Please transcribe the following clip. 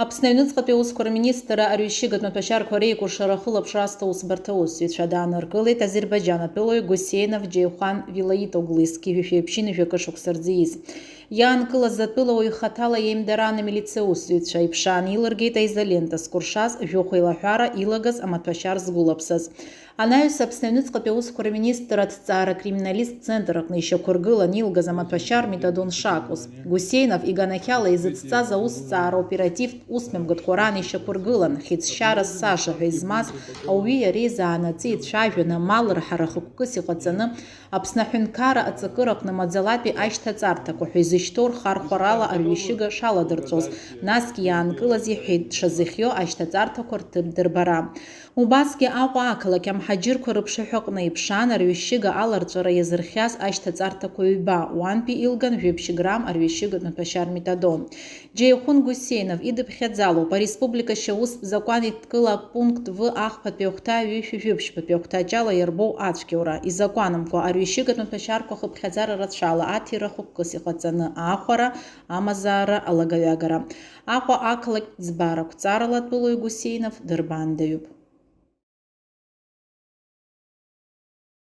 Аԥсны Аҩныҵҟатәи аусқәа рминистр арҩышьыгатә маҭәашьарақәа реикәыршара ахылаԥшра усбарҭа аусзуҩцәа дааныркылеит Азербайџьанатәылаҩ Гусейнов Џьеихәан Вилаитоглуски жәафеиԥшьыни жәакышықәса рзы. Иаанкылаз атәылауаҩ хаҭала еимдаран амилициа аусзуҩцәа иԥшаан илыргеит аизолента зкәыршаз жәохә еилаҳәара илагаз амаҭәашьар згәылаԥсаз. Анаҩс Аԥсны Аҩныҵҟатәи аусқәа рминистр аҭҵаара криминалист центр аҟны ишьақәыргылан илгаз амаҭәашьар метадон шакәыз. Гусейнов иганахьала изыцҵаз аусҭҵаара оперативтә усмҩаԥгатәқәа ран ишьақәыргылан, хьыӡшьара ссаша ҳәа измаз ауаҩи иареи заанаҵы ицәажәаны амал рҳара хықәкыс иҟаҵаны Аԥсны Аҳәынҭқарра аҵакыраҟны маӡалатәи ашьҭаҵарҭақәа ҳәа изышьҭоу рхархәарала арҩышьыга шаладырҵоз, насгьы иаанкылаз иҳәеит дшазыхио ашьҭаҵарҭақәа рҭыԥ дырбара. Убасгьы Аҟәа ақалақь амҳаџьырқәа рыԥшаҳәаҟны иԥшаан арҩышьыга аларҵәара иазырхиаз ашьҭаҵарҭақәа ҩба, уантәи илган жәеиԥшьграм арҩышьыгатә маҭәашьар метадон. Џьеихәын Гусейнов идыԥхьаӡалоуп ареспубликашьа усп закәан иҭкыла пункт В ахԥатәи ахәҭа ҩышәи-жәыбжьԥатәи ахәҭаҷала иарбоу ацәгьоура, изакәанамкәа арҩышьыгатә маҭәашьарқәа хыԥхьаӡара рацәала аҭира хықәкыс иҟаҵаны аахәара, амазаара, алагаҩагара. Аҟәа ақалақь ӡбарақәҵарала атәылаҩ Гусейнов дырбандаҩуп.